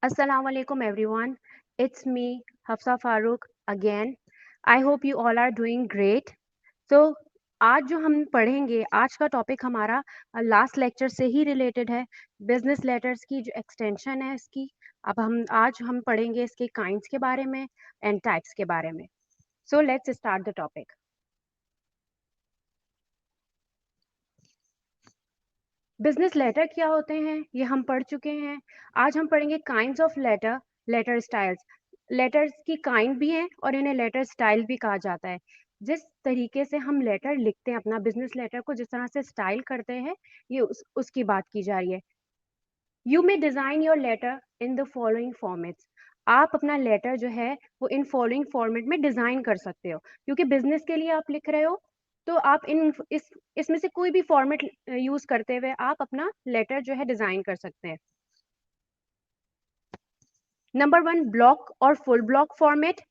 Assalamu alaikum everyone. It's me, Hafsa Farooq again. I hope you all are doing great. So आज जो हम पढ़ेंगे, आज का टॉपिक हमारा लास्ट लेक्चर से ही रिलेटेड है। बिजनेस लेटर्स की जो एक्सटेंशन है इसकी, अब हम पढ़ेंगे इसके काइंड्स के बारे में एंड टाइप्स के बारे में। So let's start the topic. Business letter क्या होते हैं ये हम पढ़ चुके हैं। आज हम पढ़ेंगे kinds of letter, letter styles. Letters की काइंड भी हैं और इन्हें लेटर स्टाइल भी कहा जाता है। जिस तरीके से हम लेटर लिखते हैं, अपना बिजनेस लेटर को जिस तरह से स्टाइल करते हैं, ये उसकी बात की जा रही है। You may design your letter in the following formats. आप अपना लेटर जो है वो इन फॉलोइंग फॉर्मेट में डिजाइन कर सकते हो, क्योंकि बिजनेस के लिए आप लिख रहे हो। तो आप इसमें से कोई भी फॉर्मेट यूज करते हुए आप अपना लेटर जो है डिजाइन कर सकते हैं। नंबर 1, ब्लॉक और full block format.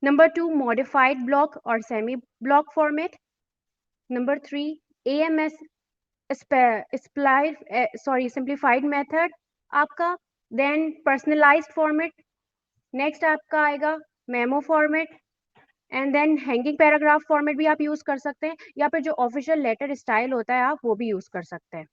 Number 2, modified block और semi block format. Number 3, AMS simplified method आपका। Then personalised format. नेक्स्ट आपका आएगा memo format. And then hanging paragraph format भी आप यूज कर सकते हैं, या फिर जो ऑफिशियल लेटर स्टाइल होता है आप वो भी यूज कर सकते हैं।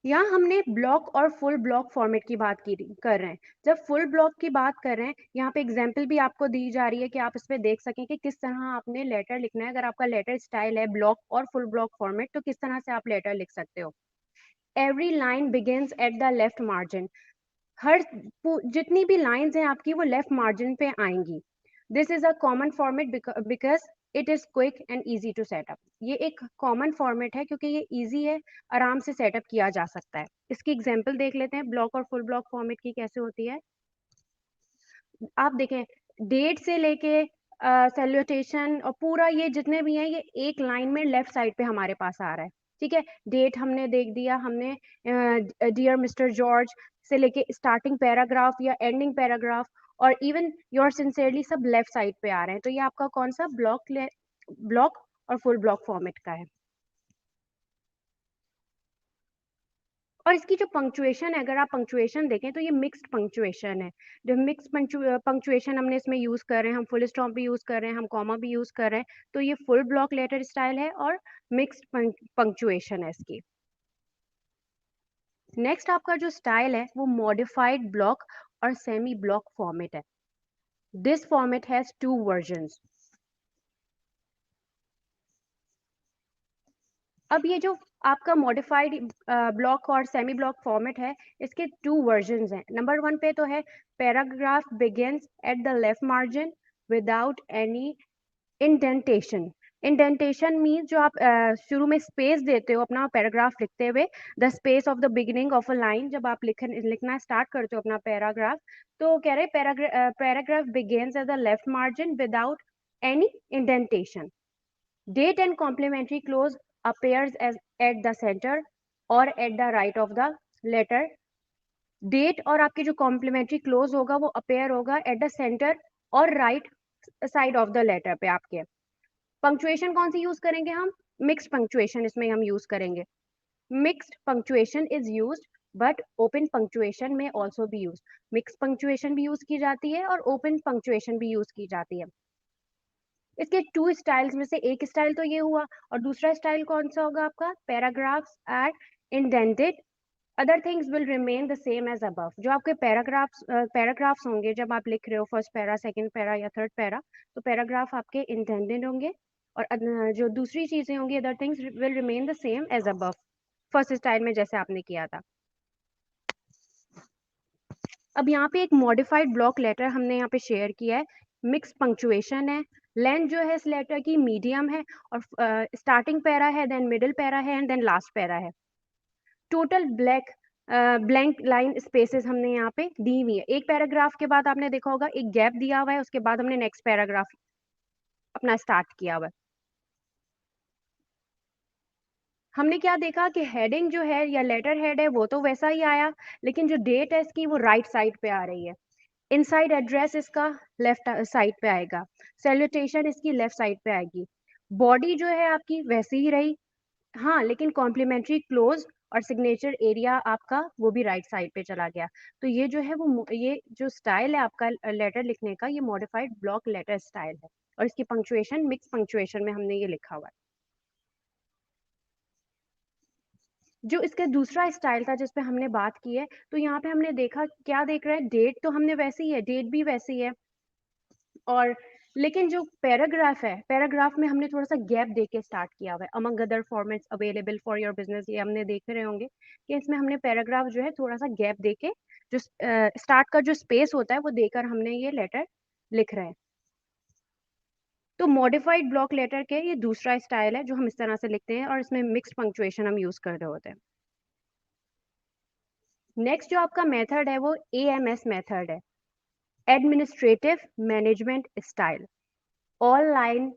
यहाँ हमने ब्लॉक और फुल ब्लॉक फॉर्मेट की बात कर रहे हैं। जब फुल ब्लॉक की बात कर रहे हैं, यहाँ पे एग्जांपल भी आपको दी जा रही है कि आप इस पे देख सकें कि किस तरह आपने लेटर लिखना है। अगर आपका लेटर स्टाइल है ब्लॉक और फुल ब्लॉक फॉर्मेट, तो किस तरह से आप लेटर लिख सकते हो। Every line begins at the left margin. हर जितनी भी लाइंस हैं आपकी वो लेफ्ट मार्जिन पे आएंगी। This is a common format because it is quick and easy to set up. ये एक कॉमन फॉर्मेट है क्योंकि ये इजी है, आराम से सेटअप किया जा सकता है। इसकी एग्जांपल देख लेते हैं ब्लॉक और फुल ब्लॉक फॉर्मेट की कैसे होती है। आप देखें, डेट से लेके सैल्यूटेशन और पूरा ये जितने भी हैं ये एक लाइन में लेफ्ट साइड पे हमारे पास आ रहा है। ठीक है, डेट हमने देख दिया, हमने डियर मिस्टर जॉर्ज से लेके स्टार्टिंग पैराग्राफ या एंडिंग पैराग्राफ और इवन योर सिंसियरली सब लेफ्ट साइड पे आ रहे हैं। तो ये आपका कौन सा ब्लॉक और फुल ब्लॉक फॉर्मेट का है। और इसकी जो पंक्चुएशन है, अगर आप पंक्चुएशन देखें तो ये मिक्स्ड पंक्चुएशन है। जो मिक्स पंक्चुएशन हमने इसमें यूज कर रहे हैं, हम फुल स्टॉप भी यूज कर रहे हैं, हम कॉमा भी यूज कर रहे हैं। तो ये फुल ब्लॉक लेटर स्टाइल है और मिक्स्ड पंक्चुएशन है इसकी। नेक्स्ट आपका जो स्टाइल है वो मॉडिफाइड ब्लॉक और सेमी ब्लॉक फॉर्मेट है। This format has two versions. अब ये जो आपका मॉडिफाइड ब्लॉक और सेमी ब्लॉक फॉर्मेट है, इसके टू वर्जन्स हैं। नंबर 1 पे तो है paragraph begins at the left margin without any indentation. Indentation means जो आप शुरू में स्पेस देते हो अपना पैराग्राफ लिखते हुए, the space of the beginning of a line. जब आप लिखना स्टार्ट करते हो अपना पैराग्राफ, तो कह रहे paragraph begins at the left margin without any indentation. Date and complementary clause appears as at the center or at the right of the letter. Date और आपकी जो कॉम्प्लीमेंट्री क्लोज होगा वो अपेयर होगा एट द सेंटर और right side of the letter पे आपके। Punctuation कौन सी यूज करेंगे हम, मिक्स्ड पंक्चुएशन इसमें हम यूज करेंगे। Mixed punctuation is used but open punctuation में ऑल्सो भी यूज। मिक्स पंक्चुएशन भी यूज की जाती है और ओपन पंक्चुएशन भी यूज की जाती है। इसके टू स्टाइल्स में से एक स्टाइल तो ये हुआ, और दूसरा स्टाइल कौन सा होगा आपका, paragraphs are indented, other things will remain the same as above. जो आपके पैराग्राफ्स होंगे, जब आप लिख रहे हो फर्स्ट पैरा, सेकंड पैरा या थर्ड पैरा, तो पैराग्राफ आपके इंडेंटेड होंगे, और जो दूसरी चीजें होंगी, other things will remain the same as above, first style में जैसे आपने किया था। अब यहाँ पे एक मॉडिफाइड ब्लॉक लेटर हमने यहाँ पे शेयर किया है। मिक्स पंक्चुएशन है, लेंथ जो है इस लेटर की मीडियम है, और स्टार्टिंग पैरा है, देन मिडिल पैरा है एंड देन लास्ट पैरा है। टोटल ब्लैंक लाइन स्पेसेस हमने यहाँ पे दी हुई है। एक पैराग्राफ के बाद आपने देखा होगा एक गैप दिया हुआ है, उसके बाद हमने नेक्स्ट पैराग्राफ अपना स्टार्ट किया हुआ है। हमने क्या देखा कि हेडिंग जो है या लेटर हेड है वो तो वैसा ही आया, लेकिन जो डेट है इसकी वो राइट साइड पे आ रही है। इनसाइड एड्रेस इसका लेफ्ट साइड पे आएगा, सैल्यूटेशन इसकी लेफ्ट साइड पे आएगी। बॉडी जो है आपकी वैसी ही रही, हाँ, लेकिन कॉम्प्लीमेंट्री क्लोज और सिग्नेचर एरिया आपका वो भी राइट साइड पे चला गया। तो ये जो है वो ये जो स्टाइल है आपका लेटर लिखने का, ये मॉडिफाइड ब्लॉक लेटर स्टाइल है। और इसकी पंक्चुएशन मिक्स पंक्चुएशन में हमने ये लिखा हुआ है। जो इसका दूसरा स्टाइल था जिस पे हमने बात की है, तो यहाँ पे हमने देखा, क्या देख रहे हैं, डेट तो हमने वैसी है, डेट भी वैसी है, और लेकिन जो पैराग्राफ है, पैराग्राफ में हमने थोड़ा सा गैप दे के स्टार्ट किया हुआ है। Among other formats available for your business, ये हमने देख रहे होंगे कि इसमें हमने पैराग्राफ जो है थोड़ा सा गैप दे के, जो स्टार्ट का जो स्पेस होता है वो देकर हमने ये लेटर लिख रहे हैं। तो मॉडिफाइड ब्लॉक लेटर के ये दूसरा स्टाइल है जो हम इस तरह से लिखते हैं, और इसमें मिक्स्ड पंक्चुएशन हम यूज कर रहे होते हैं। नेक्स्ट जो आपका मेथड है वो AMS मेथड है, administrative management style. All line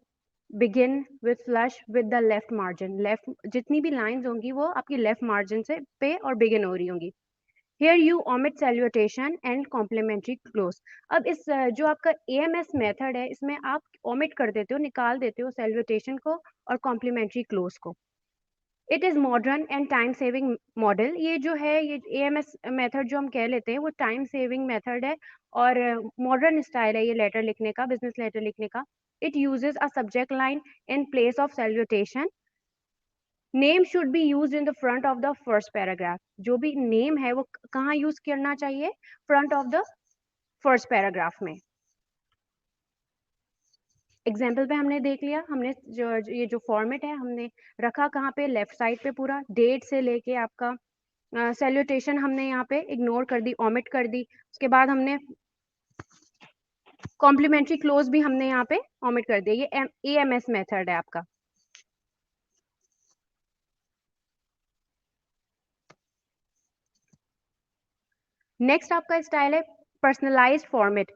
begin with flush with the left margin. Left जितनी भी लाइंस होंगी वो आपकी लेफ्ट मार्जिन से पे और बिगिन हो रही होंगी। Here you omit salutation and complimentary close. अब इस जो आपका AMS मेथड है, इसमें आप omit कर देते हो, निकाल देते हो salutation को और complimentary close को। It is modern and time saving model. ये जो है, ये AMS मेथड जो हम कह लेते हैं वो टाइम सेविंग मेथड है और मॉडर्न स्टाइल है ये लेटर लिखने का, बिजनेस लेटर लिखने का। It uses a subject line in place of salutation. Name should be use in the front of the first paragraph. जो भी नेम है वो कहाँ यूज करना चाहिए, front of the first paragraph में। एग्जाम्पल पे हमने देख लिया, हमने जो ये जो फॉर्मेट है हमने रखा कहाँ पे, लेफ्ट साइड पे पूरा, डेट से लेके आपका सैल्यूटेशन हमने यहाँ पे इग्नोर कर दी, ओमिट कर दी। उसके बाद हमने कॉम्प्लीमेंट्री क्लोज भी हमने यहाँ पे ओमिट कर दिया। ये AMS मेथड है आपका। नेक्स्ट आपका स्टाइल है personalised format.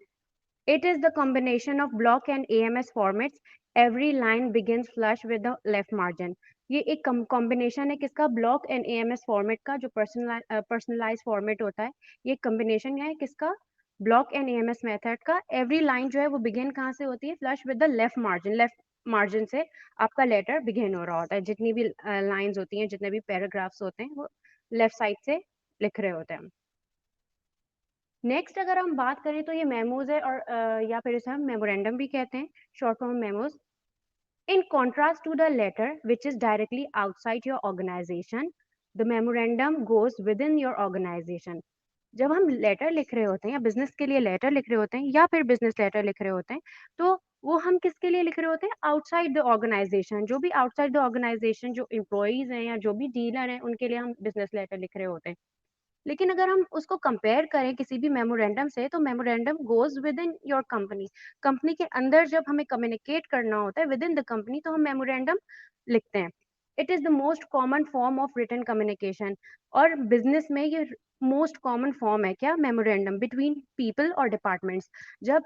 It is the combination of block and AMS formats. Every line begins flush with the left margin. ये एक कॉम्बिनेशन है किसका, ब्लॉक एंड AMS फॉर्मेट का, जो पर्सनलाइज फॉर्मेट होता है। ये कॉम्बिनेशन है किसका, ब्लॉक एंड AMS मेथड का। एवरी लाइन जो है वो बिगिन कहाँ से होती है, flush with the left margin. Left margin से आपका लेटर बिगिन हो रहा होता है। जितनी भी लाइंस होती हैं, जितने भी पैराग्राफ्स होते हैं, वो लेफ्ट साइड से लिख रहे होते हैं। नेक्स्ट अगर हम बात करें तो ये मेमोज है, और या फिर इसे हम मेमोरेंडम भी कहते हैं, short form memos. In contrast to the letter which is directly outside your organisation, the memorandum goes within your organisation. जब हम लेटर लिख रहे होते हैं या बिजनेस के लिए लेटर लिख रहे होते हैं या फिर बिजनेस लेटर लिख रहे होते हैं, तो वो हम किसके लिए लिख रहे होते हैं, आउटसाइड द ऑर्गेनाइजेशन। जो भी आउटसाइड द ऑर्गेनाइजेशन, जो एम्प्लॉइज हैं या जो भी डीलर हैं, उनके लिए हम बिजनेस लेटर लिख रहे होते हैं। लेकिन अगर हम उसको कंपेयर करें किसी भी मेमोरेंडम से, तो memorandum goes within your company. Company के अंदर जब हमें कम्युनिकेट करना होता है विद इन द कंपनी, तो हम मेमोरेंडम लिखते हैं। It is the most common form of written communication. और बिजनेस में ये मोस्ट कॉमन फॉर्म है क्या, मेमोरेंडम, बिटवीन पीपल और डिपार्टमेंट्स। जब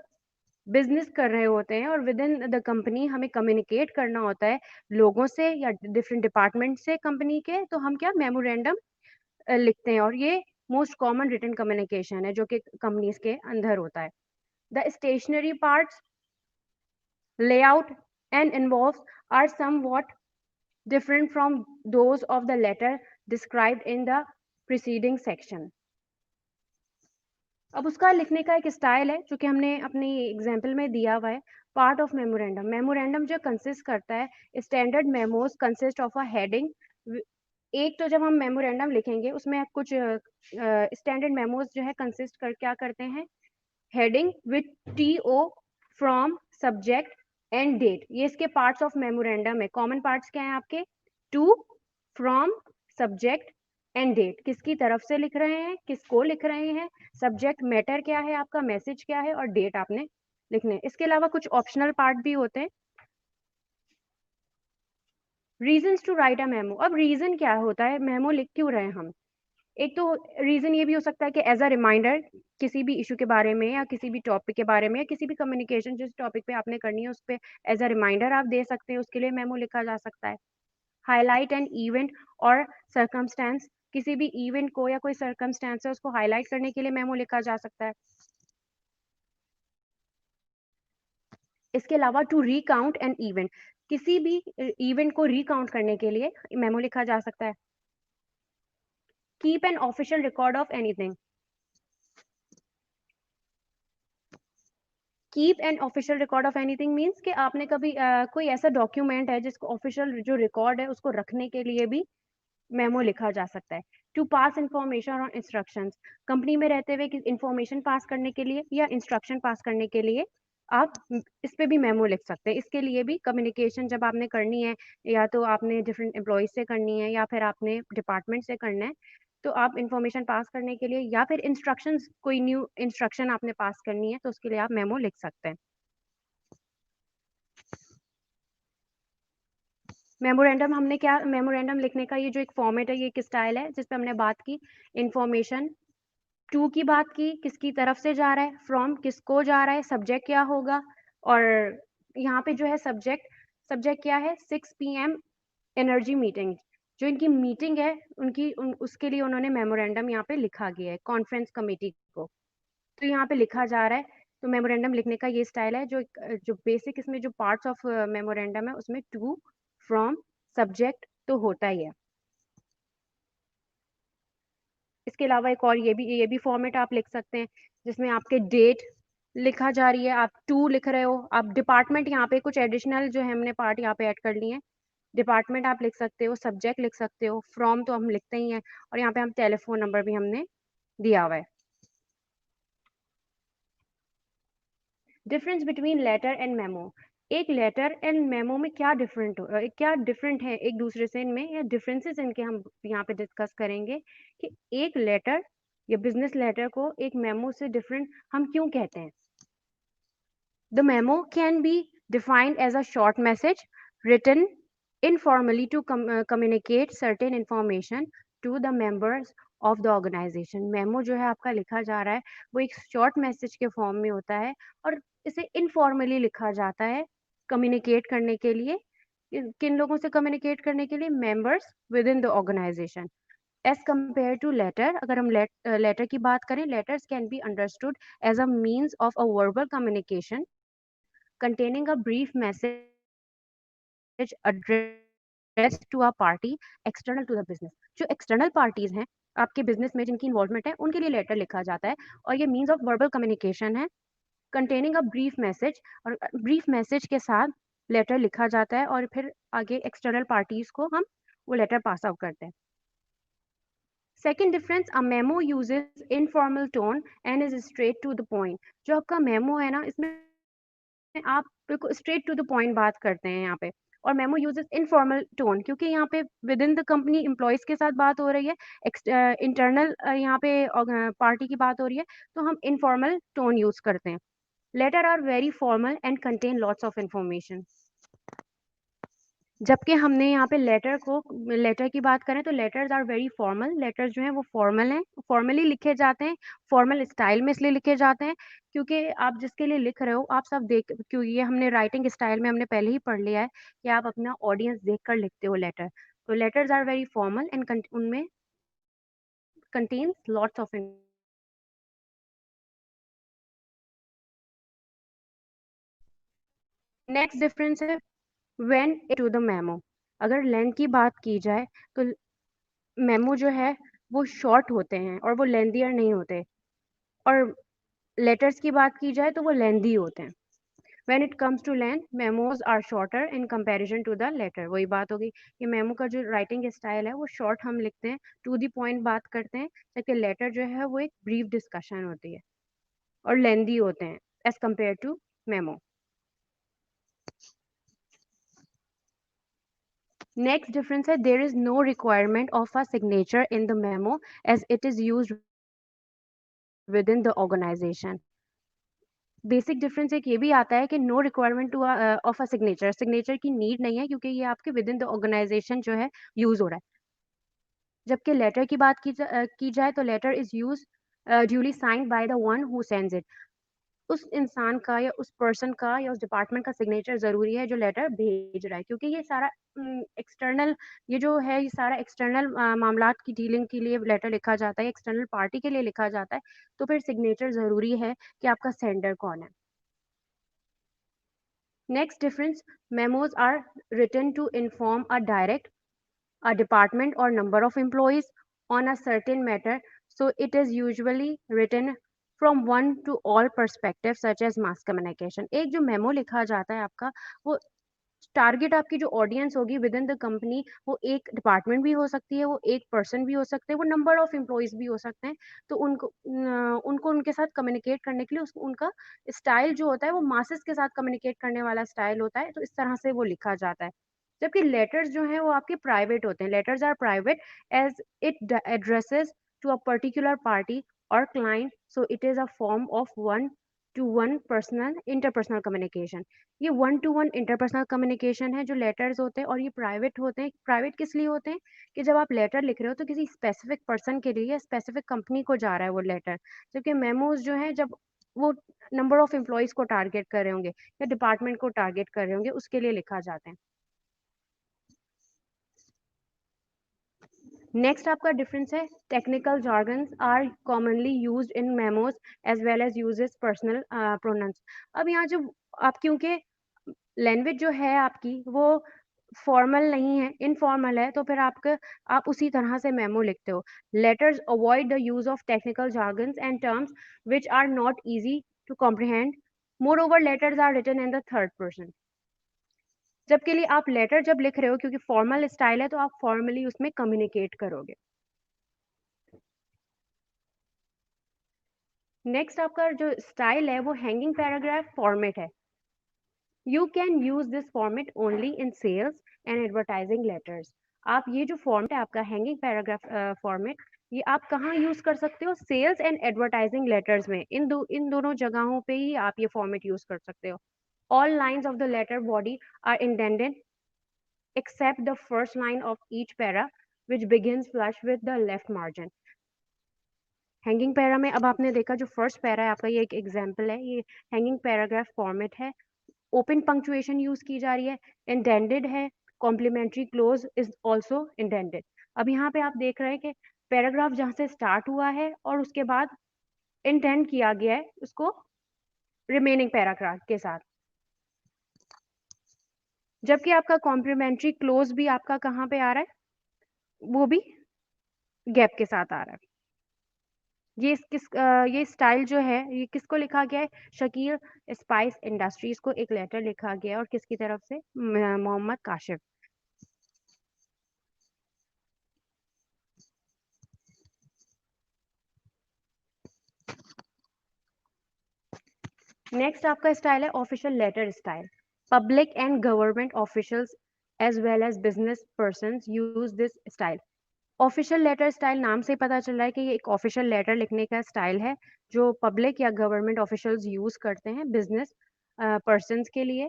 बिजनेस कर रहे होते हैं और विद इन द कंपनी हमें कम्युनिकेट करना होता है लोगों से या डिफरेंट डिपार्टमेंट से कंपनी के, तो हम क्या, मेमोरेंडम लिखते हैं। और ये मोस्ट कॉमन रिटन कम्युनिकेशन है जो कि कंपनीज के अंदर होता है। The stationery parts, layout and involves are somewhat different from those of the letter described in the preceding section. अब उसका लिखने का एक स्टाइल है जो कि हमने अपनी एग्जाम्पल में दिया हुआ है। पार्ट ऑफ मेमोरेंडम, मेमोरेंडम जो कंसिस्ट करता है, standard memos consist of a heading. एक तो जब हम मेमोरेंडम लिखेंगे उसमें कुछ स्टैंडर्ड मेमोज जो है कंसिस्ट कर क्या करते हैं, heading with TO, from, subject and date. ये इसके पार्ट्स ऑफ मेमोरेंडम है। कॉमन पार्ट्स क्या है आपके, to, from, subject and date. किसकी तरफ से लिख रहे हैं, किसको लिख रहे हैं, सब्जेक्ट मैटर क्या है आपका, मैसेज क्या है, और डेट आपने लिखने। इसके अलावा कुछ ऑप्शनल पार्ट भी होते हैं। Reasons to write a memo. अब रीजन क्या होता है, मेमो लिख क्यों रहे हैं हम। एक तो रीजन ये भी हो सकता है कि एज अ रिमाइंडर, किसी भी इशू के बारे में या किसी भी टॉपिक के बारे में या किसी भी कम्युनिकेशन जिस टॉपिक पे आपने करनी है उस पर एज अ रिमाइंडर आप दे सकते हैं, उसके लिए मेमो लिखा जा सकता है। हाईलाइट एन इवेंट और सर्कमस्टेंस, किसी भी इवेंट को या कोई सर्कमस्टेंस है उसको हाईलाइट करने के लिए मेमो लिखा जा सकता है। इसके अलावा टू रिकाउंट एन इवेंट, किसी भी इवेंट को रिकाउंट करने के लिए मेमो लिखा जा सकता है। Keep an official record of anything. Keep an official record of anything means कि आपने कभी कोई ऐसा डॉक्यूमेंट है जिसको ऑफिशियल जो रिकॉर्ड है उसको रखने के लिए भी मेमो लिखा जा सकता है। टू पास इंफॉर्मेशन और इंस्ट्रक्शंस, कंपनी में रहते हुए इंफॉर्मेशन पास करने के लिए या इंस्ट्रक्शन पास करने के लिए आप इस पे भी मेमो लिख सकते हैं। इसके लिए भी कम्युनिकेशन जब आपने करनी है, या तो आपने डिफरेंट एम्प्लॉयज से करनी है या फिर आपने डिपार्टमेंट से करना है, तो आप इंफॉर्मेशन पास करने के लिए या फिर इंस्ट्रक्शंस, कोई न्यू इंस्ट्रक्शन आपने पास करनी है तो उसके लिए आप मेमो लिख सकते हैं। मेमोरेंडम हमने क्या, मेमोरेंडम लिखने का ये जो एक फॉर्मेट है, ये एक स्टाइल है जिस पे हमने बात की। इंफॉर्मेशन टू की बात की, किसकी तरफ से जा रहा है, फ्रॉम किसको जा रहा है, सब्जेक्ट क्या होगा, और यहाँ पे जो है सब्जेक्ट, सब्जेक्ट क्या है, 6 PM एनर्जी मीटिंग, जो इनकी मीटिंग है उसके लिए उन्होंने मेमोरेंडम यहाँ पे लिखा गया है कॉन्फ्रेंस कमेटी को, तो यहाँ पे लिखा जा रहा है। तो मेमोरेंडम लिखने का ये स्टाइल है, जो बेसिक इसमें जो पार्ट्स ऑफ मेमोरेंडम है उसमें टू, फ्रॉम, सब्जेक्ट तो होता ही है। इसके अलावा एक और ये भी फॉर्मेट आप लिख सकते हैं जिसमें आपके डेट लिखा जा रही है, आप टू लिख रहे हो, आप डिपार्टमेंट, यहाँ पे कुछ एडिशनल जो है हमने पार्ट यहाँ पे ऐड कर लिए हैं। डिपार्टमेंट आप लिख सकते हो, सब्जेक्ट लिख सकते हो, फ्रॉम तो हम लिखते ही हैं, और यहाँ पे हम टेलीफोन नंबर भी हमने दिया हुआ है। Difference between letter and memo, एक लेटर एंड मेमो में क्या डिफरेंट है एक दूसरे से, इनमें या डिफरेंसेस इनके हम यहाँ पे डिस्कस करेंगे कि एक लेटर या बिजनेस लेटर को एक मेमो से डिफरेंट हम क्यों कहते हैं। The memo can be defined as a short message written informally to communicate certain information to the members of the organization. Memo जो है आपका लिखा जा रहा है वो एक short message के फॉर्म में होता है, और इसे informally लिखा जाता है communicate करने के लिए। किन लोगों से communicate करने के लिए? Members within the organization. As compared to letter, अगर हम letter की बात करें, letters can be understood as a means of a verbal communication containing a brief message addressed to a party external to the business। जो external parties हैं आपके business में जिनकी involvement है उनके लिए letter लिखा जाता है, और ये means of verbal communication है containing a brief message, और brief message के साथ letter लिखा जाता है और फिर आगे external parties को हम वो letter pass out करते हैं। Second difference, a memo uses informal tone and is straight to the point. जो आपका मेमो है ना, इसमें आप बिल्कुल स्ट्रेट टू द पॉइंट बात करते हैं यहाँ पे, और मेमो यूजेस इनफॉर्मल टोन क्योंकि यहाँ पे with in the company employees के साथ बात हो रही है, इंटरनल यहाँ पे पार्टी की बात हो रही है, तो हम इनफॉर्मल टोन यूज करते हैं। Letter are very formal and contain lots of information. जबकि हमने यहाँ पे लेटर की बात करें तो letters are very formal, letters जो हैं वो फॉर्मल हैं, फॉर्मली लिखे जाते हैं, फॉर्मल स्टाइल में इसलिए लिखे जाते हैं क्योंकि आप जिसके लिए लिख रहे हो आप सब देख, क्यों ये हमने राइटिंग स्टाइल में हमने पहले ही पढ़ लिया है कि आप अपना ऑडियंस देख कर लिखते हो लेटर। तो letters are very formal and उनमें contains lots of. Next difference है व्हेन टू द मेमो। अगर लेंथ की बात की जाए तो मेमो जो है वो शॉर्ट होते हैं और वो लेंदियर नहीं होते, और लेटर्स की बात की जाए तो वो लेंदी होते हैं। When it comes to length, memos are shorter in comparison to the letter. वही बात होगी कि मेमो का जो राइटिंग स्टाइल है वो शॉर्ट हम लिखते हैं, टू द पॉइंट बात करते हैं, जबकि लेटर जो है वो एक ब्रीफ डिस्कशन होती है और लेंदी होते हैं as compared to memo. Next difference है, there is no requirement of a signature in the memo as it is used within the organisation. Basic difference एक ये भी आता है कि no requirement to of a signature, signature की need नहीं है क्योंकि ये आपके विद इन द ऑर्गेनाइजेशन जो है यूज हो रहा है। जबकि लेटर की बात की जाए तो letter is use duly signed by the one who sends it. उस इंसान का या उस पर्सन का या उस डिपार्टमेंट का सिग्नेचर जरूरी है जो लेटर भेज रहा है, क्योंकि ये सारा एक्सटर्नल, ये जो है ये सारा एक्सटर्नल मामलात की डीलिंग के लिए लेटर लिखा जाता है, एक्सटर्नल पार्टी के लिए लिखा जाता है, तो फिर सिग्नेचर जरूरी है कि आपका सेंडर कौन है। Next difference, memos are written to inform a direct, a department or number of employees on a certain matter, so it is usually written from one to all perspectives such as mass communication. एक जो memo लिखा जाता है आपका, वो target आपकी जो audience होगी विद इन द कंपनी, वो एक डिपार्टमेंट भी हो सकती है, वो एक पर्सन भी हो सकते हैं, वो नंबर ऑफ एम्प्लॉयज भी हो सकते हैं। तो उनको उनके साथ कम्युनिकेट करने के लिए उनका स्टाइल जो होता है वो मासेस के साथ कम्युनिकेट करने वाला स्टाइल होता है, तो इस तरह से वो लिखा जाता है। जबकि लेटर्स जो हैं वो आपके प्राइवेट होते हैं। Letters are private as it addresses to a particular party और client, so it is a form of one to one personal interpersonal communication. ये one to one interpersonal communication है जो लेटर्स होते हैं, और ये प्राइवेट होते हैं। प्राइवेट किस लिए होते हैं कि जब आप लेटर लिख रहे हो तो किसी स्पेसिफिक पर्सन के लिए या स्पेसिफिक कंपनी को जा रहा है वो लेटर। जबकि मेमोज जो है जब वो नंबर ऑफ एम्प्लॉयज को टारगेट कर रहे होंगे या डिपार्टमेंट को टारगेट कर रहे होंगे उसके लिए लिखा जाता है। नेक्स्ट आपका डिफरेंस है, technical jargons are commonly used in memos as well as uses personal pronouns. अब यहाँ जो आप क्योंकि लैंग्वेज जो है आपकी वो फॉर्मल नहीं है, इनफॉर्मल है, तो फिर आप उसी तरह से मेमो लिखते हो। Letters avoid the use of technical jargons and terms which are not easy to comprehend. Moreover letters are written in the third person. जबकि लिए आप लेटर जब लिख रहे हो क्योंकि फॉर्मल स्टाइल है तो आप फॉर्मली उसमें कम्युनिकेट करोगे। नेक्स्ट आपका जो स्टाइल है वो हैंगिंग पैराग्राफ फॉर्मेट है। You can use this format only in sales and advertising letters. आप ये जो फॉर्मेट है आपका हैंगिंग पैराग्राफ फॉर्मेट, ये आप कहाँ यूज कर सकते हो? सेल्स एंड एडवर्टाइजिंग लेटर्स में। इन दोनों जगहों पे ही आप ये फॉर्मेट यूज कर सकते हो। All lines of the letter body are indented except the first line of each para which begins flush with the left margin। Hanging para में अब आपने देखा जो फर्स्ट पैरा है आपका, ये एक एग्जांपल है, ये हैंगिंग पैराग्राफ फॉर्मेट है। ओपन पंक्चुएशन यूज की जा रही है, इंटेंडेड है, complimentary close is also intended. अब यहाँ पे आप देख रहे हैं कि पैराग्राफ जहाँ से स्टार्ट हुआ है और उसके बाद इंटेंड किया गया है उसको रिमेनिंग पैराग्राफ के साथ। जबकि आपका कॉम्प्लीमेंट्री क्लोज भी आपका कहाँ पे आ रहा है? वो भी गैप के साथ आ रहा है। ये स्टाइल जो है ये किसको लिखा गया है? शकील स्पाइस इंडस्ट्रीज को एक लेटर लिखा गया है, और किसकी तरफ से? मोहम्मद काशिफ। नेक्स्ट आपका स्टाइल है official letter style. Public and government officials as well as business persons use this style. Official letter style नाम से पता चल रहा है कि ये एक ऑफिशियल लेटर लिखने का स्टाइल है जो पब्लिक या गवर्नमेंट ऑफिशियल्स यूज करते हैं बिजनेस पर्संस के लिए।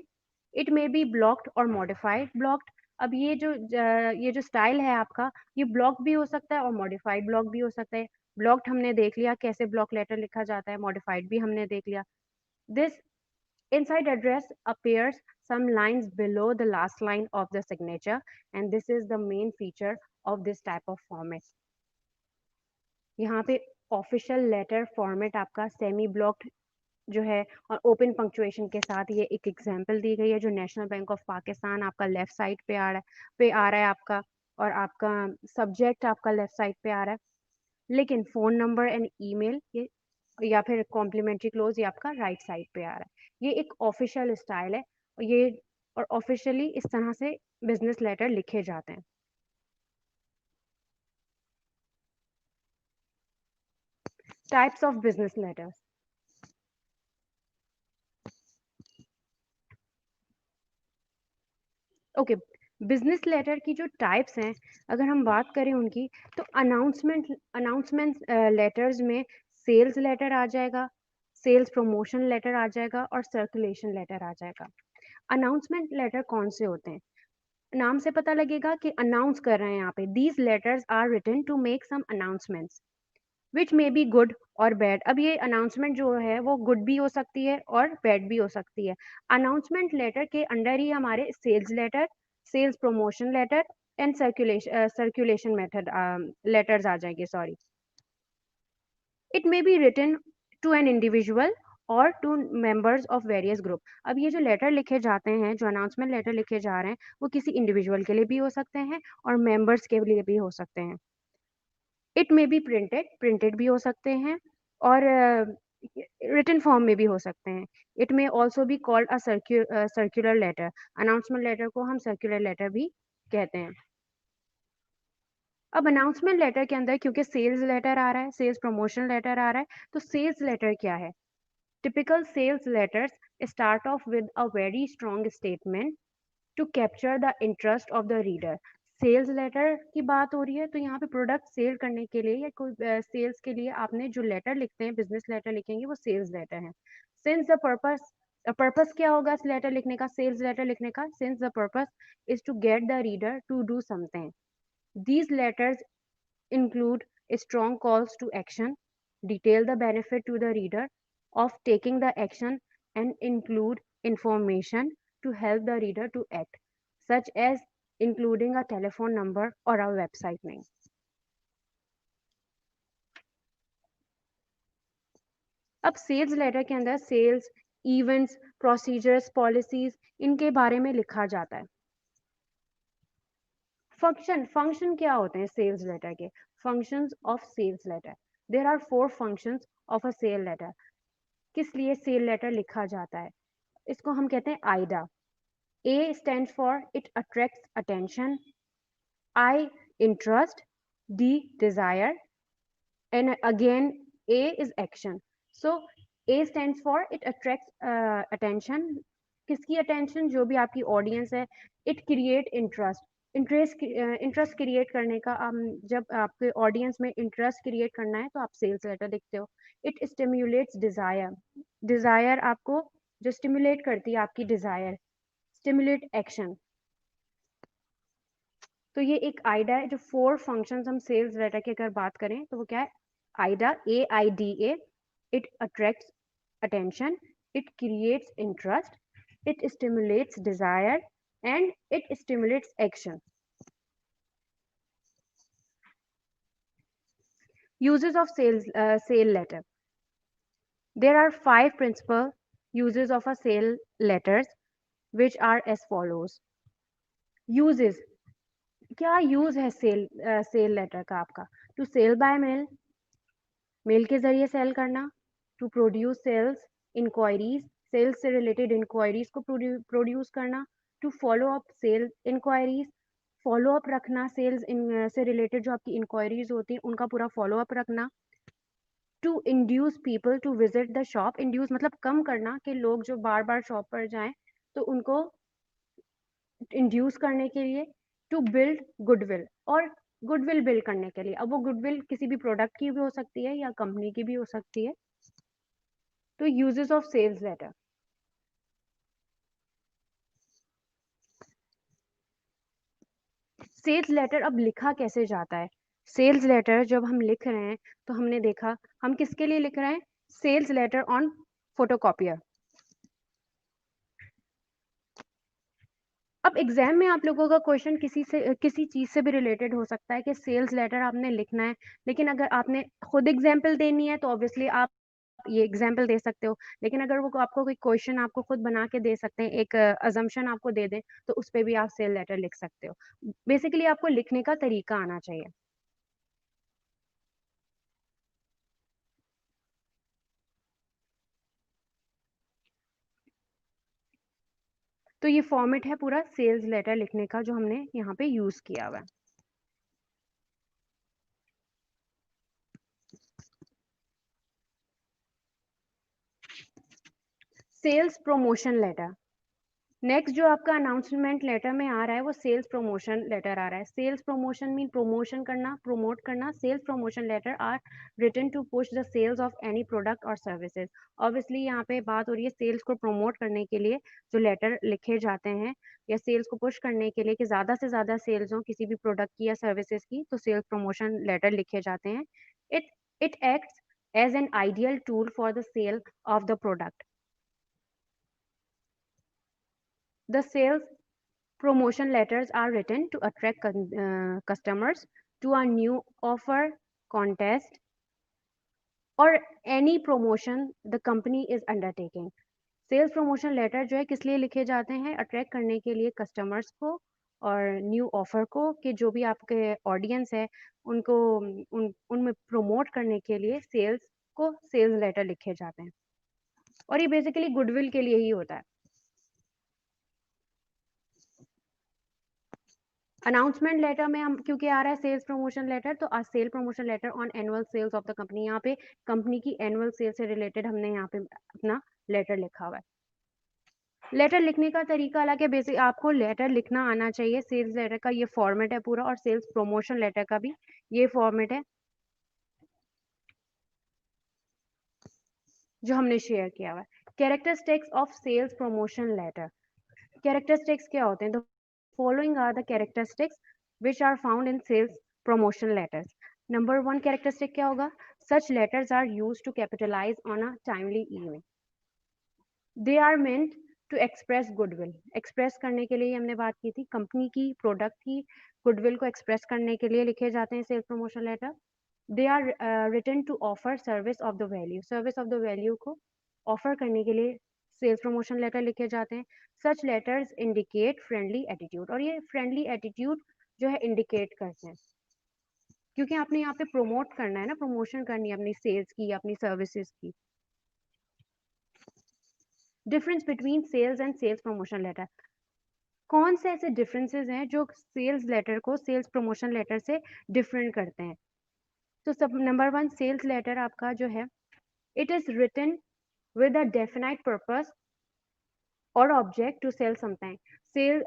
इट मे बी ब्लॉक्ड और मॉडिफाइड। ब्लॉक्ड, अब ये जो स्टाइल है आपका, ये ब्लॉक भी हो सकता है और मॉडिफाइड ब्लॉक भी हो सकता है। ब्लॉक्ड हमने देख लिया कैसे ब्लॉक लेटर लिखा जाता है, मॉडिफाइड भी हमने देख लिया। This inside address appears some lines below the last line of the signature, and this is the main feature of this type of format। यहाँ पे ऑफिशियल लेटर फॉर्मेट आपका सेमी ब्लॉक्ड जो है और ओपन पंक्चुएशन के साथ, ये एक एग्जांपल दी गई है जो नेशनल बैंक ऑफ पाकिस्तान आपका लेफ्ट साइड पे आ रहा है आपका, और आपका सब्जेक्ट आपका लेफ्ट साइड पे आ रहा है। लेकिन फोन नंबर एंड ईमेल ये या फिर कॉम्प्लीमेंट्री क्लोज ये आपका राइट साइड पे आ रहा है। ये एक ऑफिशियल स्टाइल है, और ये और ऑफिशियली इस तरह से बिजनेस लेटर लिखे जाते हैं। Types of business letters. Okay, business letter की जो टाइप्स हैं अगर हम बात करें उनकी, तो अनाउंसमेंट लेटर्स में सेल्स लेटर आ जाएगा, सेल्स प्रमोशन लेटर आ जाएगा, और सर्कुलेशन लेटर आ जाएगा। अनाउंसमेंट लेटर कौन से होते हैं? नाम से पता लगेगा कि अनाउंस कर रहे हैं यहाँ पे। These letters are written to make some announcements which may be good और बैड। अब ये अनाउंसमेंट जो है वो गुड भी हो सकती है और बैड भी हो सकती है। अनाउंसमेंट लेटर के अंडर ही हमारे sales letter, sales promotion letter and circulation method letters आ जाएंगे, sorry. It may be written to an individual और to members of various group. अब ये जो लेटर लिखे जाते हैं, जो अनाउंसमेंट लेटर लिखे जा रहे हैं, वो किसी इंडिविजुअल के लिए भी हो सकते हैं और मेंबर्स के लिए भी हो सकते हैं। It may be printed, printed भी हो सकते हैं, और रिटन फॉर्म में भी हो सकते हैं। It may also be called a circular letter. Announcement letter को हम सर्क्यूलर लेटर भी कहते हैं। अब अनाउंसमेंट लेटर के अंदर क्योंकि सेल्स लेटर आ रहा है, सेल्स प्रमोशन लेटर आ रहा है, तो सेल्स लेटर क्या है? Typical sales letters start off with a very strong statement to capture the interest of the reader. Sales letter की बात हो रही है, तो यहाँ पे प्रोडक्ट सेल करने के लिए या कोई सेल्स के लिए आपने जो लेटर लिखते हैं, बिजनेस लेटर लिखेंगे, वो सेल्स लेटर है। सिंस द पर्पस क्या होगा इस लेटर लिखने का, सेल्स लेटर लिखने का? Since the purpose is to get the reader to do something. These letters include strong calls to action, detail the benefit to the reader of taking the action, and include information to help the reader to act, such as including a telephone number or a website link. अब sales letter के अंदर sales events, procedures, policies, इनके बारे में लिखा जाता है। Function क्या होते हैं सेल्स लेटर के? Functions of sales letter, there are 4 functions of a sale letter. किस लिए सेल लेटर लिखा जाता है? इसको हम कहते हैं AIDA. A stand for it attracts attention, I interest, D desire, and again A is action. So A stand for it attracts attention, किसकी अटेंशन? जो भी आपकी ऑडियंस है। It create interest, interest create करने का, जब आपके ऑडियंस में इंटरेस्ट क्रिएट करना है तो आप सेल्स लेटर लिखते हो। इट स्टिम्युलेट्स डिजायर, डिजायर आपको जो स्टिम्युलेट करती है आपकी डिजायर, स्टिम्युलेट एक्शन। तो ये एक आइडा है। जो 4 फंक्शंस हम सेल्स लेटर की अगर बात करें तो वो क्या है? Aida, AIDA, it attracts attention, it creates interest, it stimulates desire, and it stimulates action. Uses of sale letter. There are 5 principal uses of a sale letters, which are as follows. Uses, क्या use है sale letter का आपका? To sell by mail, mail के जरिए sale करना। To produce sales enquiries, sales से related enquiries को produce करना। To follow up sale enquiries, follow up रखना सेल्स से रिलेटेड जो आपकी इंक्वायरीज होती हैं उनका पूरा फॉलो अप रखना। To induce people to visit the shop, induce मतलब कम करना कि लोग जो बार बार शॉप पर जाएं, तो उनको इंड्यूस करने के लिए। टू बिल्ड गुडविल, और गुडविल बिल्ड करने के लिए। अब वो गुडविल किसी भी प्रोडक्ट की भी हो सकती है या कंपनी की भी हो सकती है। तो uses of sales letter. Sales letter अब लिखा कैसे जाता है? सेल्स लेटर जब हम लिख रहे हैं तो हमने देखा हम किसके लिए लिख रहे हैं? Sales letter on photocopier. अब एग्जाम में आप लोगों का क्वेश्चन किसी चीज से भी रिलेटेड हो सकता है कि सेल्स लेटर आपने लिखना है, लेकिन अगर आपने खुद एग्जाम्पल देनी है तो ऑब्वियसली आप ये एग्जाम्पल दे सकते हो। लेकिन अगर वो आपको कोई क्वेश्चन आपको खुद बना के दे सकते हैं, एक अजम्पशन आपको दे दें, तो उस पर भी आप सेल लेटर लिख सकते हो। बेसिकली आपको लिखने का तरीका आना चाहिए। तो ये फॉर्मेट है पूरा सेल्स लेटर लिखने का जो हमने यहाँ पे यूज किया हुआ है। Sales promotion letter. नेक्स्ट जो आपका अनाउंसमेंट लेटर में आ रहा है वो सेल्स प्रमोशन लेटर आ रहा है। सेल्स प्रमोशन मीन प्रमोशन करना, प्रमोट करना। Sales promotion letter are written to push the sales of any product और सर्विसेज। ऑब्वियसली यहाँ पे बात हो रही है सेल्स को प्रमोट करने के लिए जो लेटर लिखे जाते हैं, या सेल्स को पुश करने के लिए कि ज़्यादा से ज़्यादा सेल्स हो किसी भी प्रोडक्ट की या सर्विसेज की, तो सेल्स प्रमोशन लेटर लिखे जाते हैं। It it acts as an ideal tool for the sale of the product. The sales promotion letters are written to attract customers to a new offer, contest, or any promotion the company is undertaking. Sales promotion letter जो है किस लिए लिखे जाते हैं? Attract करने के लिए कस्टमर्स को और न्यू ऑफर को कि जो भी आपके ऑडियंस है उनको उनमें प्रमोट करने के लिए सेल्स लेटर लिखे जाते हैं, और ये बेसिकली गुडविल के लिए ही होता है। अनाउंसमेंट लेटर में हम क्योंकि आ रहा है सेल्स प्रमोशन लेटर, तो sale promotion letter on annual sales of the company, यहाँ पे कंपनी की एनुअल सेल से रिलेटेड हमने यहाँ पे अपना लेटर लिखा हुआ है। लेटर लिखने का तरीका अलग है, बेसिक आपको लेटर लिखना आना चाहिए। सेल्स लेटर का ये फॉर्मेट है पूरा, और सेल्स प्रमोशन लेटर का भी ये फॉर्मेट है जो हमने शेयर किया हुआ है। Characteristics of sales promotion letter. Characteristics क्या होते हैं? The following are the characteristics which are found in sales promotion letters. Number 1 characteristic क्या होगा? Such letters are used to capitalise on a timely event. They are meant to express goodwill. Express करने के लिए हमने बात की थी, company की प्रोडक्ट की गुडविल को एक्सप्रेस करने के लिए लिखे जाते हैं sales promotion letter. They are written to offer service of the value. Service of the value को ऑफर करने के लिए सेल्स प्रमोशन लेटर लिखे जाते हैं। Such letters indicate friendly attitude, और ये फ्रेंडली एटीट्यूड जो है इंडिकेट करते हैं, क्योंकि आपने यहाँ पे प्रमोट करना है ना, प्रमोशन करनी है अपनी सेल्स की, अपनी सर्विसेज की। Difference between sales and sales promotion letter. कौन से ऐसे डिफरेंसेस हैं जो सेल्स लेटर को सेल्स प्रमोशन लेटर से डिफरेंट करते हैं? तो सब नंबर 1 सेल्स लेटर आपका जो है, it is written with a definite purpose और object to sell something. Sell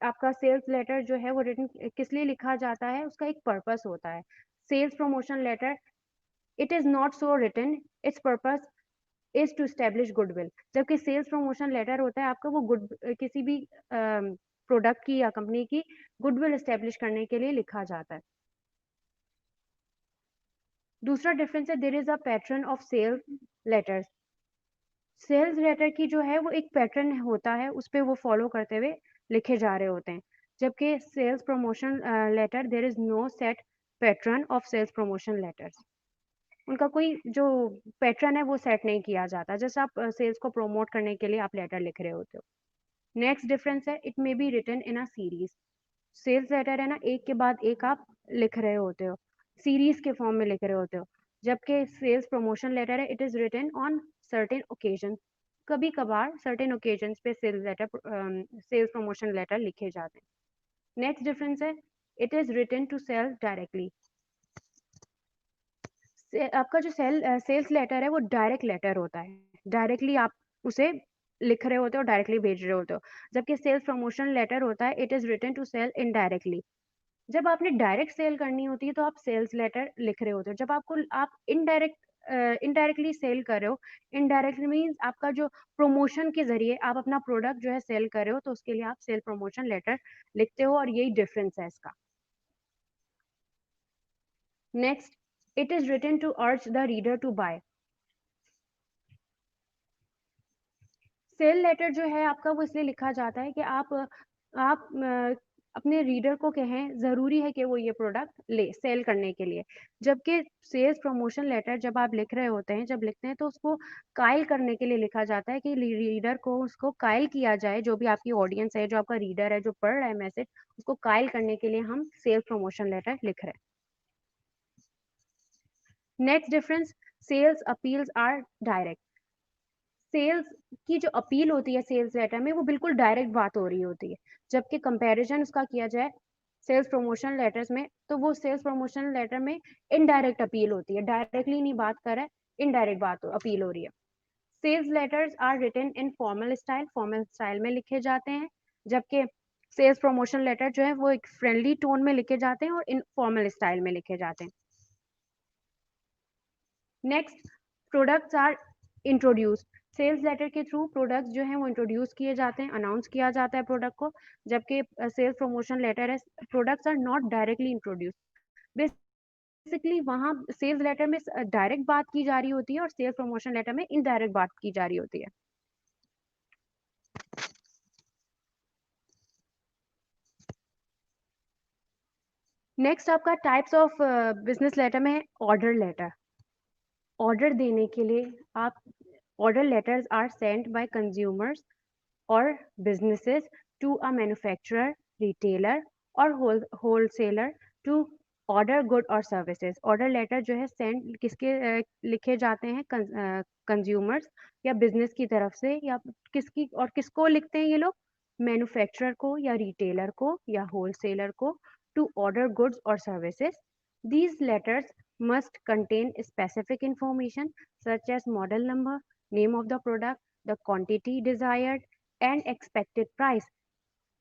आपका सेल्स लेटर जो है वो रिटन किस लिए लिखा जाता है? उसका एक पर्पस होता है। Sales promotion letter, it is not so written, its purpose is to establish goodwill. जबकि सेल्स प्रमोशन लेटर होता है आपका वो किसी भी प्रोडक्ट की या कंपनी की गुडविल स्टेब्लिश करने के लिए लिखा जाता है। दूसरा डिफरेंस है, there is a pattern of sales letters. Sales letter की जो है वो एक पैटर्न होता है, उस पर वो फॉलो करते हुए लिखे जा रहे होते हैं। जबकि sales promotion letter, there is no set pattern of sales promotion letters. उनका कोई जो पैटर्न है वो सेट नहीं किया जाता, जैसे आप सेल्स को प्रमोट करने के लिए आप लेटर लिख रहे होते हो। नेक्स्ट डिफरेंस है, it may be written in a series. Sales letter है ना, एक के बाद एक आप लिख रहे होते हो, सीरीज के फॉर्म में लिख रहे होते हो। जबकि सेल्स प्रमोशन लेटर है, it is written on certain occasion. कभी कभार सर्टेन ओकेजन पे सेल्स प्रमोशन लेटर लिखे जाते हैं। नेक्स्ट डिफरेंस है, it is written to sell directly. आपका जो सेल्स लेटर है वो डायरेक्ट लेटर होता है, डायरेक्टली आप उसे लिख रहे होते हो, डायरेक्टली भेज रहे होते हो। जबकि सेल्स प्रमोशन लेटर होता है, it is written to sell indirectly. जब आपने डायरेक्ट सेल करनी होती है तो आप सेल्स लेटर लिख रहे होते हो। जब आप इनडायरेक्टली सेल कर रहे हो, इनडायरेक्टली मीन्स आपका जो प्रमोशन के जरिए आप अपना प्रोडक्ट जो है सेल कर रहे हो, तो उसके लिए आप सेल प्रमोशन लेटर लिखते हो, और यही डिफरेंस है इसका। Next, it is written to urge the reader to buy. Sell letter जो है आपका वो इसलिए लिखा जाता है कि आप अपने रीडर को कहें, ज़रूरी है कि वो ये प्रोडक्ट ले सेल करने के लिए। जबकि सेल्स प्रमोशन लेटर जब आप लिख रहे होते हैं, जब लिखते हैं तो उसको कायल करने के लिए लिखा जाता है कि रीडर को उसको कायल किया जाए, जो भी आपकी ऑडियंस है, जो आपका रीडर है, जो पढ़ रहा है मैसेज, उसको कायल करने के लिए हम सेल्स प्रमोशन लेटर लिख रहे हैं। Next difference, sales appeals are direct. Sales की जो अपील होती है सेल्स लेटर में, वो बिल्कुल डायरेक्ट बात हो रही होती है। जबकि कंपैरिजन उसका किया जाए सेल्स प्रमोशन लेटर्स में, तो वो सेल्स प्रमोशन लेटर में इनडायरेक्ट अपील होती है, डायरेक्टली नहीं बात कर रहा है, इनडायरेक्ट बात अपील हो रही है। Sales letters are written in formal style, formal style में लिखे जाते हैं। जबकि सेल्स प्रमोशन लेटर जो है वो एक फ्रेंडली टोन में लिखे जाते हैं और इनफॉर्मल स्टाइल में लिखे जाते हैं। Next, products are introduce. Sales letter के थ्रू प्रोडक्ट्स जो हैं वो इंट्रोड्यूस किए जाते हैं, अनाउंस किया जाता है प्रोडक्ट को। जबकि सेल्स प्रमोशन लेटर है, products are not directly introduce. Basically वहाँ सेल्स लेटर में डायरेक्ट बात की जा रही होती है, और सेल्स प्रमोशन लेटर में इनडायरेक्ट बात की जा रही होती है। नेक्स्ट आपका टाइप्स ऑफ बिजनेस लेटर में ऑर्डर लेटर। ऑर्डर देने के लिए आप, order letters are sent by consumers or businesses to a manufacturer retailer और होलसेलर टू ऑर्डर गुड और सर्विसेज। ऑर्डर लेटर जो है सेंड किसके लिखे जाते हैं, कंज्यूमर्स या बिजनेस की तरफ से, या किसकी और किसको लिखते हैं ये लोग, मैन्युफैक्चरर को या रिटेलर को या होलसेलर को, टू ऑर्डर गुड्स और services. These letters must contain specific information such as model number, name of the product, the quantity desired, and expected price.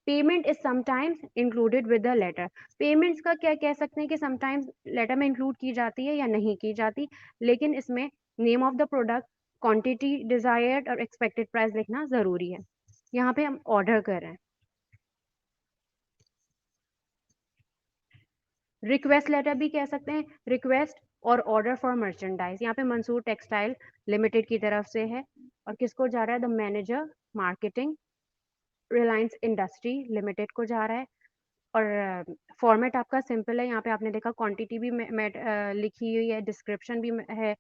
Payment is sometimes included with the letter. Payments का क्या कह सकते हैं कि sometimes letter में include की जाती है या नहीं की जाती, लेकिन इसमें name of the product, quantity desired और एक्सपेक्टेड प्राइस लिखना जरूरी है। यहाँ पे हम ऑर्डर कर रहे हैं। रिक्वेस्ट लेटर भी कह सकते हैं, रिक्वेस्ट और ऑर्डर फॉर मर्चेंडाइज। यहाँ पे मंसूर टेक्सटाइल लिमिटेड की तरफ से है और किसको जा रहा है, the manager marketing Reliance industry limited को जा रहा है। और फॉर्मेट आपका सिंपल है, यहाँ पे आपने देखा क्वांटिटी भी लिखी हुई है, डिस्क्रिप्शन भी है,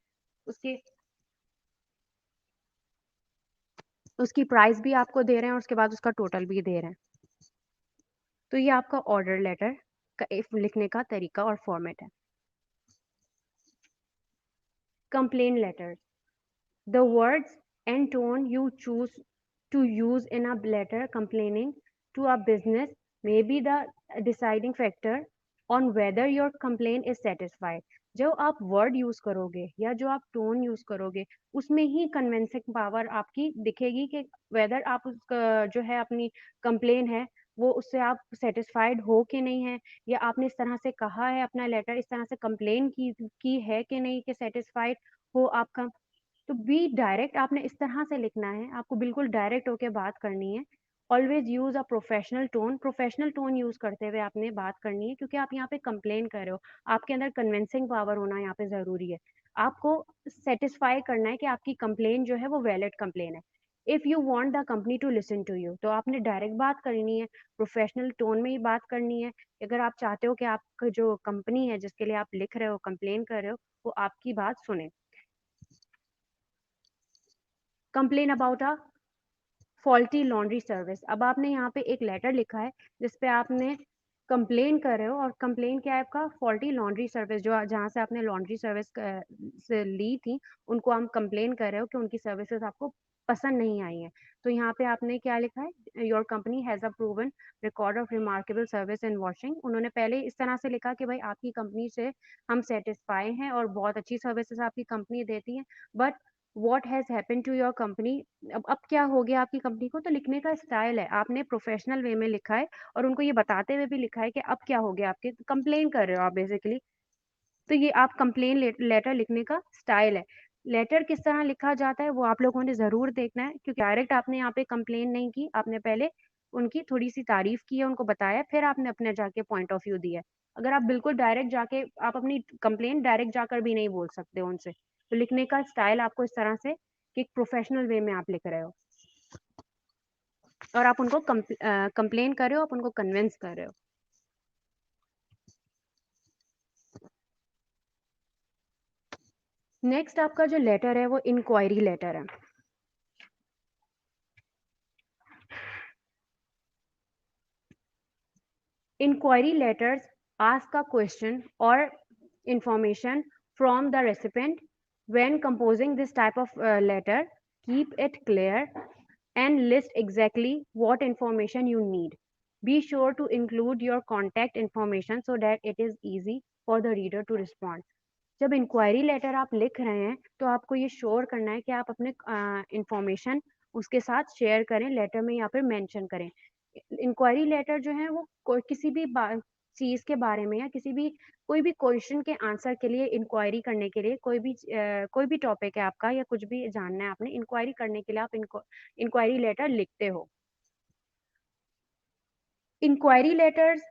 उसकी प्राइस भी आपको दे रहे हैं और उसके बाद उसका टोटल भी दे रहे हैं। तो ये आपका ऑर्डर लेटर का लिखने का तरीका और फॉर्मेट है। Complain letter, the words and tone you choose to use in a letter complaining to a business may be the deciding factor on whether your complaint is satisfied. जो आप word use करोगे या जो आप tone use करोगे उसमें ही convincing power आपकी दिखेगी कि वेदर आप जो है अपनी कंप्लेन है वो उससे आप सेटिस्फाइड हो कि नहीं है, या आपने इस तरह से कहा है अपना लेटर, इस तरह से कंप्लेन की है कि नहीं, कि सेटिस्फाइड हो आपका। तो बी डायरेक्ट, आपने इस तरह से लिखना है, आपको बिल्कुल डायरेक्ट होके बात करनी है। Always use a professional tone, professional tone use करते हुए आपने बात करनी है, क्योंकि आप यहाँ पे कंप्लेन कर रहे हो, आपके अंदर कन्विंसिंग पावर होना यहाँ पे जरूरी है। आपको सेटिस्फाई करना है कि आपकी कंप्लेन जो है वो वैलिड कंप्लेन है। If you want the company to listen to you, तो आपने डायरेक्ट बात करनी है, प्रोफेशनल टोन में ही बात करनी है। अगर आप चाहते हो कि आपका जो कंपनी है जिसके लिए आप लिख रहे हो, कंप्लेन कर रहे हो, वो आपकी बात सुने। Complain about a faulty laundry service. अब आपने यहाँ पे एक लेटर लिखा है जिसपे आपने कंप्लेन कर रहे हो, और कंप्लेन क्या है आपका, फॉल्टी लॉन्ड्री सर्विस, जो जहाँ से आपने लॉन्ड्री सर्विस से ली थी उनको आप कंप्लेन कर रहे हो कि उनकी सर्विसेज आपको पसंद नहीं आई है। तो यहाँ पे आपने क्या लिखा है, your company has a proven record of remarkable service in washing. उन्होंने पहले इस तरह से लिखा कि भाई आपकी कंपनी से हम सेटिस्फाई हैं और बहुत अच्छी सर्विसेज आपकी कंपनी देती है, but what has happen to your company. अब क्या हो गया आपकी कंपनी को, तो लिखने का स्टाइल है, आपने प्रोफेशनल वे में लिखा है और उनको ये बताते हुए भी लिखा है कि अब क्या हो गया, आपके कंप्लेन कर रहे हो आप बेसिकली। तो ये आप कंप्लेन लेटर लिखने का स्टाइल है। लेटर किस तरह लिखा जाता है वो आप लोगों ने जरूर देखना है, क्योंकि डायरेक्ट आपने यहाँ पे कंप्लेन नहीं की, आपने पहले उनकी थोड़ी सी तारीफ की है, उनको बताया, फिर आपने अपने जाके पॉइंट ऑफ व्यू दिया है। अगर आप बिल्कुल डायरेक्ट जाके, आप अपनी कंप्लेन डायरेक्ट जाकर भी नहीं बोल सकते हो उनसे। तो लिखने का स्टाइल आपको इस तरह से कि प्रोफेशनल वे में आप लिख रहे हो और आप उनको कंप्लेन कर रहे हो, आप उनको कन्विंस कर रहे हो। नेक्स्ट आपका जो लेटर है वो इंक्वायरी लेटर है। Inquiry letters ask a question or information from the recipient. When composing this type of letter, keep it clear and list exactly what information you need. Be sure to include your contact information so that it is easy for the reader to respond. जब inquiry letter आप लिख रहे हैं तो आपको ये sure करना है कि आप अपने इंफॉर्मेशन उसके साथ शेयर करें, लेटर में या फिर मेंशन करें। इंक्वायरी लेटर जो है वो किसी भी चीज के बारे में या किसी भी कोई भी क्वेश्चन के आंसर के लिए, इंक्वायरी करने के लिए, कोई भी टॉपिक है आपका या कुछ भी जानना है आपने, इंक्वायरी करने के लिए आप इंक्वायरी लेटर लिखते हो। इंक्वायरी लेटर्स,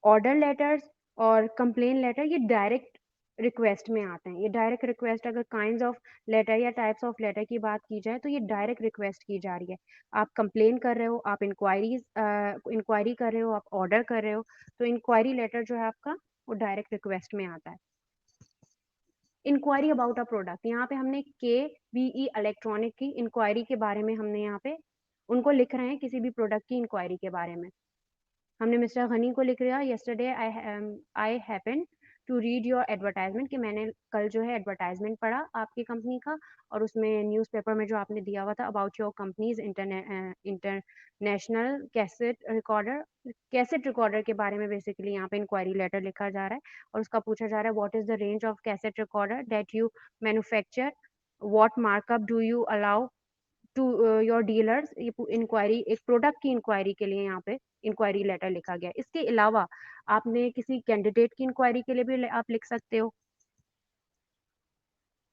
ऑर्डर लेटर्स और कंप्लेन लेटर ये डायरेक्ट रिक्वेस्ट में आते हैं। ये डायरेक्ट रिक्वेस्ट, अगर काइंड्स ऑफ लेटर या टाइप्स ऑफ लेटर की बात की जाए तो ये डायरेक्ट रिक्वेस्ट की जा रही है। आप कंप्लेन कर रहे हो, आप इंक्वायरी कर रहे हो, आप ऑर्डर कर रहे हो, तो इंक्वायरी लेटर जो है आपका वो डायरेक्ट रिक्वेस्ट में आता है। इंक्वायरी अबाउट अ प्रोडक्ट, यहाँ पे हमने KVE इलेक्ट्रॉनिक की इंक्वायरी के बारे में हमने यहाँ पे उनको लिख रहे हैं, किसी भी प्रोडक्ट की इंक्वायरी के बारे में। हमने मिस्टर गनी को लिख लिया, yesterday I happen to read your advertisement, कि मैंने कल जो है एडवर्टाइजमेंट पढ़ा आपकी कंपनी का, और उसमें न्यूज़पेपर में जो आपने दिया हुआ था about your companies international cassette recorder के बारे में बेसिकली यहाँ पे इंक्वायरी लेटर लिखा जा रहा है, और उसका पूछा जा रहा है what is the range of cassette recorder that you manufacture, what markup do you allow to your dealers. ये इंक्वायरी एक प्रोडक्ट की इंक्वायरी के लिए यहाँ पे इंक्वायरी लेटर लिखा गया। इसके अलावा आपने किसी कैंडिडेट की इंक्वायरी के लिए भी आप लिख सकते हो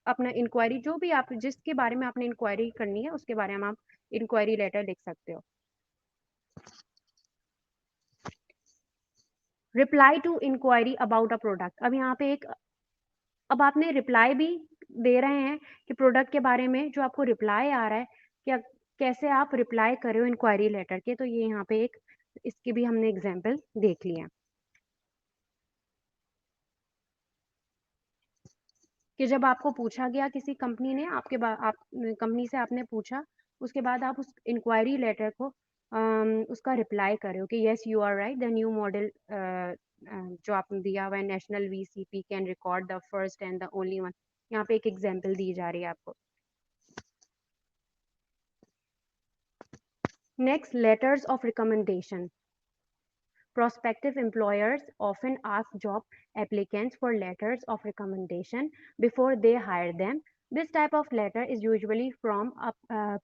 अपना इंक्वायरी, जो भी आप जिसके बारे में आपने इंक्वायरी करनी है उसके बारे में आप इंक्वायरी लेटर लिख सकते हो। Reply to inquiry about a product, अब यहाँ पे अब आपने रिप्लाई भी दे रहे हैं कि प्रोडक्ट के बारे में जो आपको रिप्लाई आ रहा है, क्या कैसे आप रिप्लाई कर रहे हो इंक्वायरी लेटर के, तो ये यहाँ पे एक इसकी भी हमने एग्जाम्पल देख लिया कि जब आपको पूछा गया किसी कंपनी ने आप कंपनी से आपने पूछा, उसके बाद आप उस इंक्वायरी लेटर को उसका रिप्लाई कर रहे हो कि yes you are right, the new model जो आपने दिया हुआ है National VCP can record the first and the only one, यहाँ पे एक एग्जाम्पल दी जा रही है आपको। Next, letters of recommendation. Prospective employers often ask job applicants for letters of recommendation before they hire them. This type of letter is usually from a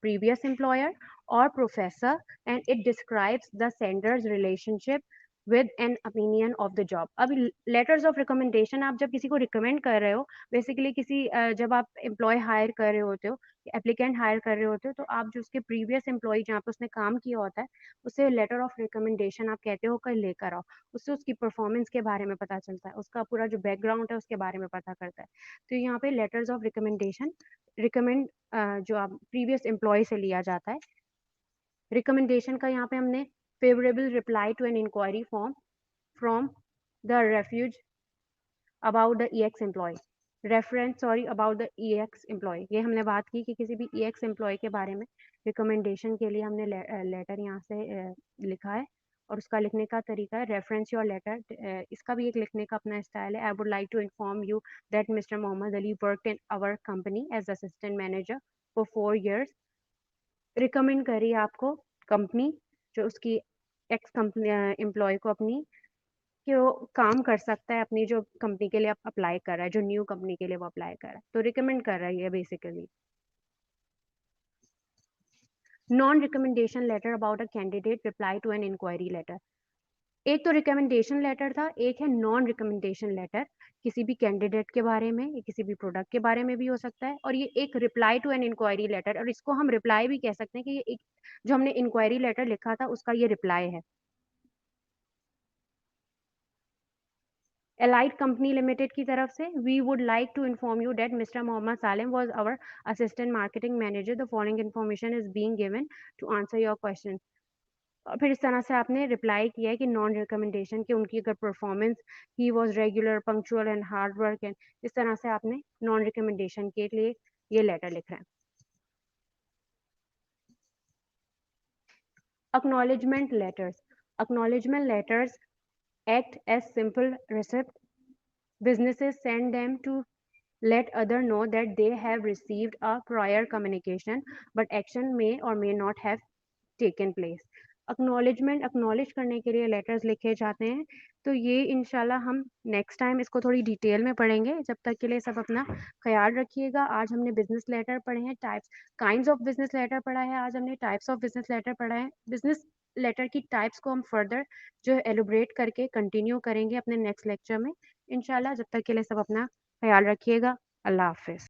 previous employer or professor, and it describes the sender's relationship with an opinion of the job. अभी letters of recommendation आप जब किसी को recommend कर रहे हो, basically जब आप employee hire कर रहे होते हो, applicant hire कर रहे होते हो, तो आप जो उसके previous employee जहाँ पे उसने काम किया होता है, उसे लेटर ऑफ रिकमेंडेशन आप कहते हो कल लेकर आओ। उससे उसकी परफॉर्मेंस के बारे में पता चलता है, उसका पूरा जो बैकग्राउंड है उसके बारे में पता करता है। तो यहाँ पे लेटर्स ऑफ रिकमेंडेशन रिकमेंड जो आप प्रीवियस एम्प्लॉय से लिया जाता है। रिकमेंडेशन का यहाँ पे हमने favourable reply to an inquiry form from the refuge about the E X employ, reference sorry about the E X employ, ये हमने बात की कि किसी भी ईएक्स एम्प्लॉय के बारे में रिकमेंडेशन के लिए हमने लेटर यहाँ से लिखा है, और उसका लिखने का तरीका है रेफरेंस योर लेटर। इसका भी एक लिखने का अपना स्टाइल है। I would like to inform you that mister Mohammad Ali worked in our company as assistant manager for 4 years। Recommend करी आपको कंपनी, जो उसकी एक्स कंपनी एम्प्लॉय को अपनी, कि वो काम कर सकता है अपनी जो कंपनी के लिए अप्लाई कर रहा है, जो न्यू कंपनी के लिए वो अप्लाई कर रहा है, तो रिकमेंड कर रहा है basically. Non recommendation letter about a candidate reply to an inquiry letter. एक तो रिकमेंडेशन लेटर था, एक है नॉन रिकमेंडेशन लेटर, किसी भी कैंडिडेट के बारे में या किसी भी प्रोडक्ट के बारे में भी हो सकता है, और ये एक reply to an inquiry letter, और इसको हम रिप्लाई भी कह सकते हैं कि ये एक जो हमने इंक्वायरी लेटर लिखा था उसका ये रिप्लाई है। एलाइड कंपनी लिमिटेड की तरफ से, we would like to inform you that mister Mohammad Salim was our assistant marketing manager, the following information is being given to answer your question. और फिर इस तरह से आपने रिप्लाई किया है कि नॉन रिकमेंडेशन की उनकी अगर performance, he was regular punctual and hard work, and इस तरह से आपने नॉन रिकमेंडेशन के लिए ये लेटर लिख रहे हैं। Acknowledgement letters. Acknowledgement letters act as simple receipt. Businesses send them to let other know that they have received a prior communication, but action may or may not have taken place. Acknowledge करने के लिए letters लिखे जाते हैं। तो ये इंशाल्लाह हम नेक्स्ट टाइम इसको थोड़ी डिटेल में पढ़ेंगे। जब तक के लिए सब अपना ख्याल रखिएगा। आज हमने बिजनेस लेटर पढ़े हैं, types kinds of business letter पढ़ा है, आज हमने टाइप्स ऑफ बिजनेस लेटर पढ़ा है। बिजनेस लेटर की टाइप्स को हम फर्दर जो है एलोबरेट करके कंटिन्यू करेंगे अपने नेक्स्ट लेक्चर में इंशाल्लाह। जब तक के लिए सब अपना ख्याल रखिएगा। अल्लाह हाफिज।